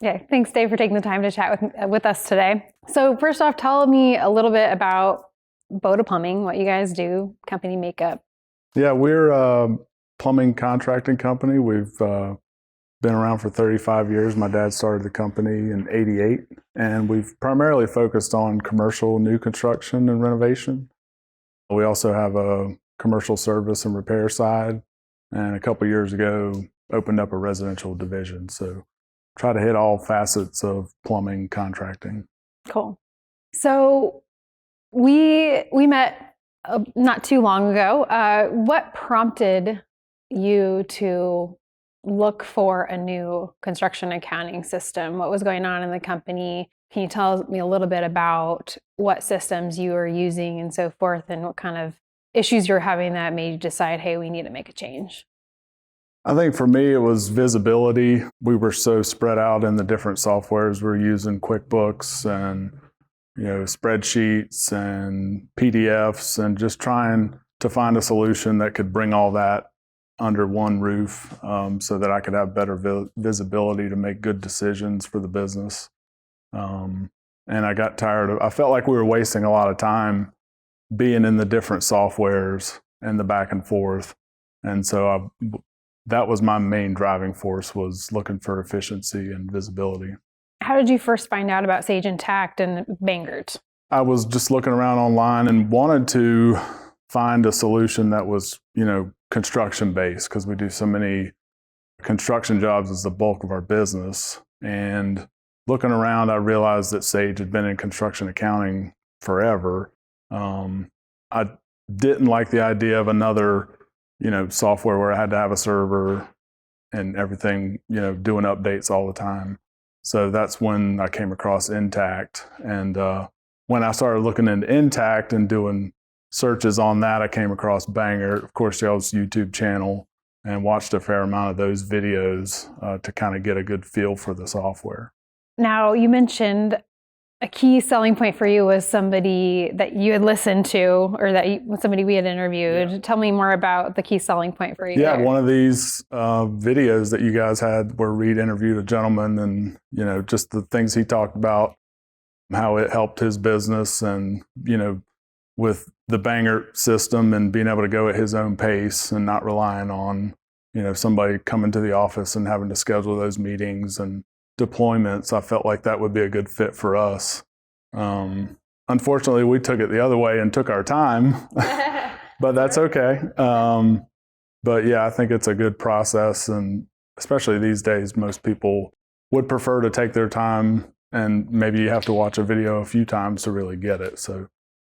Yeah, thanks, Dave, for taking the time to chat with us today. So first off, tell me a little bit about Boda Plumbing, what you guys do, company makeup. Yeah, we're a plumbing contracting company. We've been around for 35 years. My dad started the company in '88, and we've primarily focused on commercial new construction and renovation. We also have a commercial service and repair side, and a couple of years ago opened up a residential division. So try to hit all facets of plumbing contracting. Cool. So we met not too long ago. What prompted you to look for a new construction accounting system? What was going on in the company? Can you tell me a little bit about what systems you were using and so forth, and what kind of issues you're having that made you decide, hey, we need to make a change? I think for me, it was visibility. We were so spread out in the different softwares. We're using QuickBooks and spreadsheets and PDFs, and just trying to find a solution that could bring all that under one roof, so that I could have better visibility to make good decisions for the business. And I got tired I felt like we were wasting a lot of time being in the different softwares and the back and forth. And so that was my main driving force, was looking for efficiency and visibility. How did you first find out about Sage Intacct and Bangert? I was just looking around online and wanted to find a solution that was, construction based, because we do so many construction jobs as the bulk of our business. And looking around, I realized that Sage had been in construction accounting forever. I didn't like the idea of another, software where I had to have a server and everything, doing updates all the time. So that's when I came across Intacct. And when I started looking into Intacct and doing searches on that, I came across Bangert, of course, y'all's YouTube channel, and watched a fair amount of those videos to kind of get a good feel for the software. Now, you mentioned a key selling point for you was somebody that you had listened to, or somebody we had interviewed. Yeah. Tell me more about the key selling point for you. Yeah, there. One of these videos that you guys had where Reed interviewed a gentleman, and just the things he talked about, how it helped his business, and with the Bangert system and being able to go at his own pace and not relying on somebody coming to the office and having to schedule those meetings and deployments. I felt like that would be a good fit for us. Unfortunately, we took it the other way and took our time, but that's okay. But yeah, I think it's a good process, and especially these days, most people would prefer to take their time, and maybe you have to watch a video a few times to really get it. So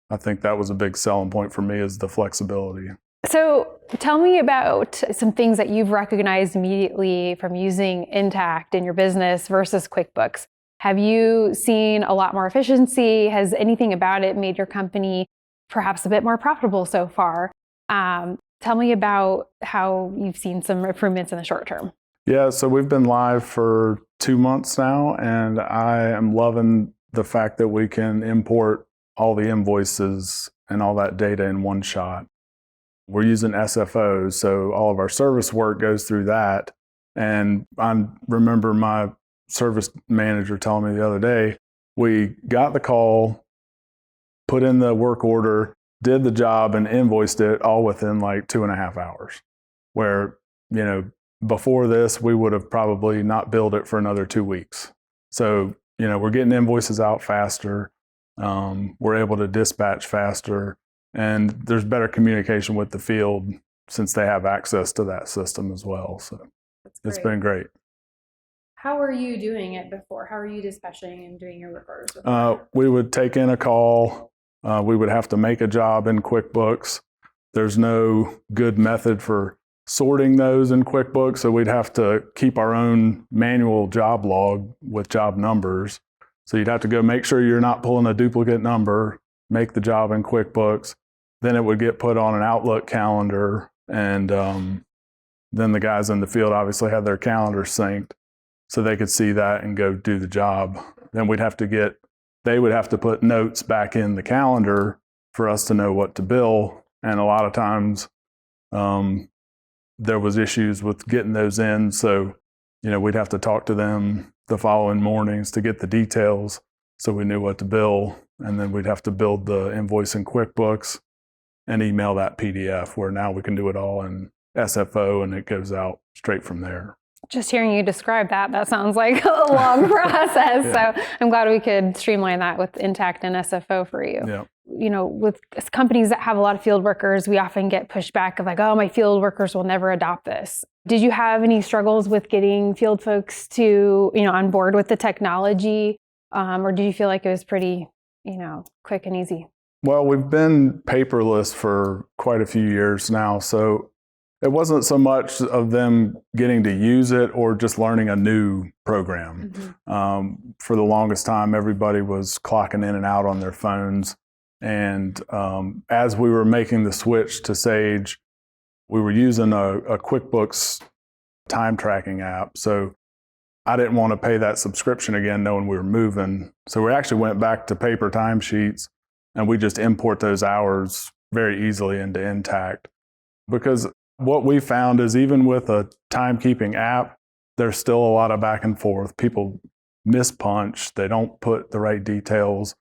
I think that was a big selling point for me, is the flexibility. So tell me about some things that you've recognized immediately from using Intacct in your business versus QuickBooks. Have you seen a lot more efficiency? Has anything about it made your company perhaps a bit more profitable so far? Tell me about how you've seen some improvements in the short term. Yeah, so we've been live for 2 months now, and I am loving the fact that we can import all the invoices and all that data in one shot. We're using SFO, so all of our service work goes through that. And I remember my service manager telling me the other day, we got the call, put in the work order, did the job, and invoiced it all within like 2.5 hours. Where, before this, we would have probably not billed it for another 2 weeks. So, we're getting invoices out faster. We're able to dispatch faster. And there's better communication with the field since they have access to that system as well. So it's been great. How were you doing it before? How are you dispatching and doing your work orders? We would take in a call. We would have to make a job in QuickBooks. There's no good method for sorting those in QuickBooks, so we'd have to keep our own manual job log with job numbers. So you'd have to go make sure you're not pulling a duplicate number, make the job in QuickBooks. Then it would get put on an Outlook calendar, and then the guys in the field obviously had their calendars synced so they could see that and go do the job. Then they would have to put notes back in the calendar for us to know what to bill. And a lot of times there was issues with getting those in. So we'd have to talk to them the following mornings to get the details so we knew what to bill. And then we'd have to build the invoice in QuickBooks and email that PDF, where now we can do it all in SFO and it goes out straight from there. Just hearing you describe that sounds like a long process. Yeah. So I'm glad we could streamline that with Intacct and SFO for you. Yeah. With companies that have a lot of field workers, we often get pushback of like, oh, my field workers will never adopt this. Did you have any struggles with getting field folks to, on board with the technology? Or did you feel like it was pretty, quick and easy? Well, we've been paperless for quite a few years now. So it wasn't so much of them getting to use it or just learning a new program. Mm-hmm. For the longest time, everybody was clocking in and out on their phones. And as we were making the switch to Sage, we were using a QuickBooks time tracking app. So I didn't want to pay that subscription again, knowing we were moving. So we actually went back to paper timesheets, and we just import those hours very easily into Intacct. Because what we found is even with a timekeeping app, there's still a lot of back and forth. People mispunch, they don't put the right details.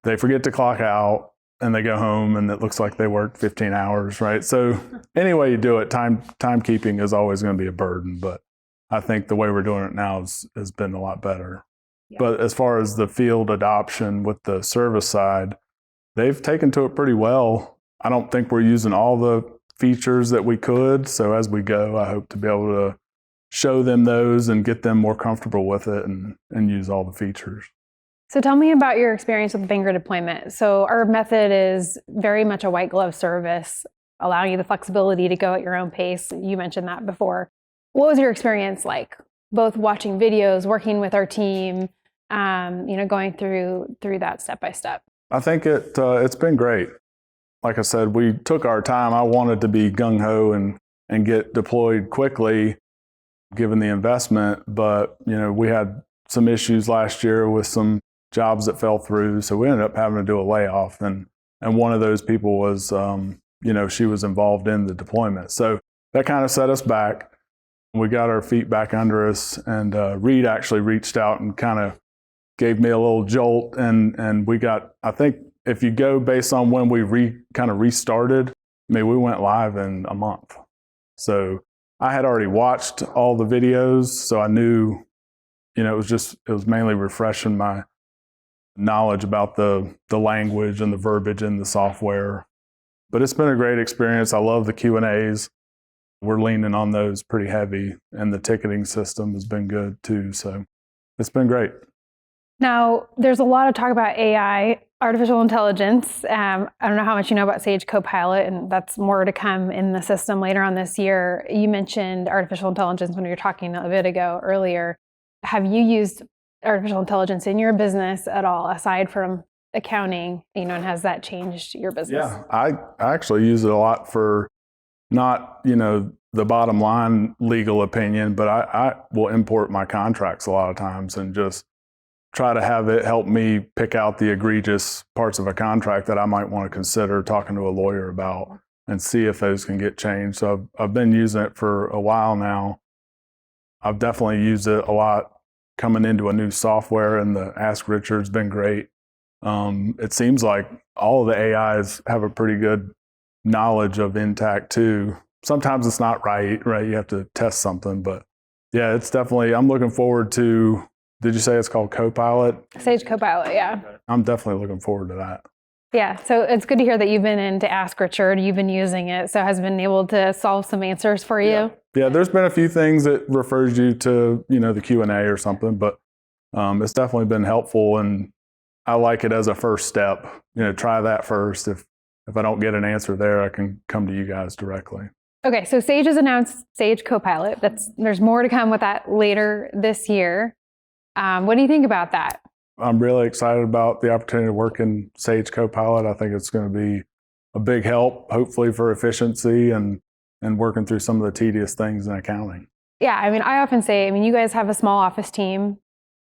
They forget to clock out and they go home and it looks like they worked 15 hours, right? So any way you do it, timekeeping is always going to be a burden, but I think the way we're doing it now has been a lot better. Yeah. But as far as the field adoption with the service side, they've taken to it pretty well. I don't think we're using all the features that we could. So as we go, I hope to be able to show them those and get them more comfortable with it and use all the features. So tell me about your experience with Bangert deployment. So our method is very much a white glove service, allowing you the flexibility to go at your own pace. You mentioned that before. What was your experience like, both watching videos, working with our team, going through that step by step? I think it's been great. Like I said, we took our time. I wanted to be gung-ho and get deployed quickly, given the investment. But, we had some issues last year with some jobs that fell through. So we ended up having to do a layoff. And one of those people was, she was involved in the deployment. So that kind of set us back. We got our feet back under us. And Reed actually reached out and kind of gave me a little jolt. And we got, I think, if you go based on when we kind of restarted, we went live in a month. So I had already watched all the videos. So I knew, it was mainly refreshing my knowledge about the language and the verbiage in the software. But it's been a great experience. I love the Q&As. We're leaning on those pretty heavy, and the ticketing system has been good too. So it's been great. Now, there's a lot of talk about AI, artificial intelligence. I don't know how much you know about Sage Copilot, and that's more to come in the system later on this year. You mentioned artificial intelligence when you were talking a bit ago earlier. Have you used artificial intelligence in your business at all, aside from accounting, and has that changed your business? Yeah, I actually use it a lot for not, the bottom line legal opinion, but I will import my contracts a lot of times and just try to have it help me pick out the egregious parts of a contract that I might want to consider talking to a lawyer about and see if those can get changed. So I've been using it for a while now. I've definitely used it a lot coming into a new software, and the Ask Richard's been great. It seems like all of the AIs have a pretty good knowledge of Intacct too. Sometimes it's not right? You have to test something, but yeah, it's definitely, I'm looking forward to, did you say it's called Copilot? Sage Copilot, yeah. I'm definitely looking forward to that. Yeah, so it's good to hear that you've been into Ask Richard, you've been using it, so has been able to solve some answers for you? Yeah, there's been a few things that refers you to, the Q&A or something, but it's definitely been helpful, and I like it as a first step. Try that first. If I don't get an answer there, I can come to you guys directly. Okay, so Sage has announced Sage Copilot. There's more to come with that later this year. What do you think about that? I'm really excited about the opportunity to work in Sage Copilot. I think it's going to be a big help, hopefully, for efficiency and working through some of the tedious things in accounting. Yeah, I often say, you guys have a small office team.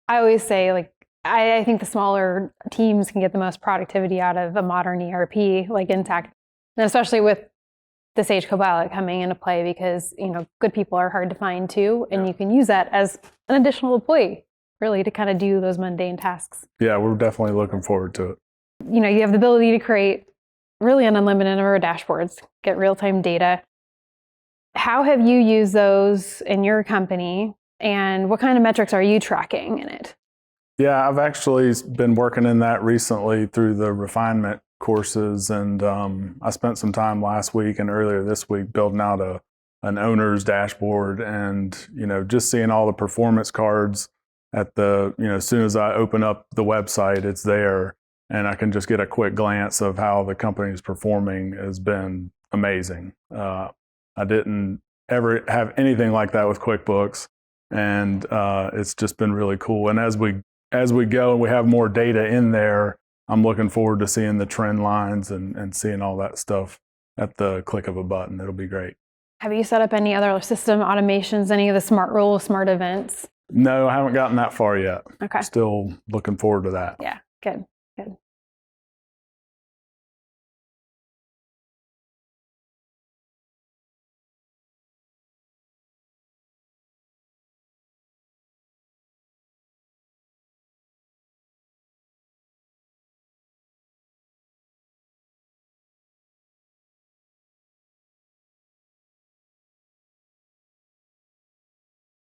I always say, I think the smaller teams can get the most productivity out of a modern ERP like Intacct, and especially with the Sage Copilot coming into play because, good people are hard to find too. And you can use that as an additional employee, really, to kind of do those mundane tasks. Yeah, we're definitely looking forward to it. You have the ability to create really an unlimited number of dashboards, get real-time data. How have you used those in your company, and what kind of metrics are you tracking in it? Yeah, I've actually been working in that recently through the refinement courses, and I spent some time last week and earlier this week building out an owner's dashboard, and just seeing all the performance cards at the as soon as I open up the website, it's there, and I can just get a quick glance of how the company is performing has been amazing. I didn't ever have anything like that with QuickBooks, and it's just been really cool. And as we go and we have more data in there, I'm looking forward to seeing the trend lines and seeing all that stuff at the click of a button. It'll be great. Have you set up any other system automations, any of the smart rules, smart events? No, I haven't gotten that far yet. Okay. Still looking forward to that. Yeah, good.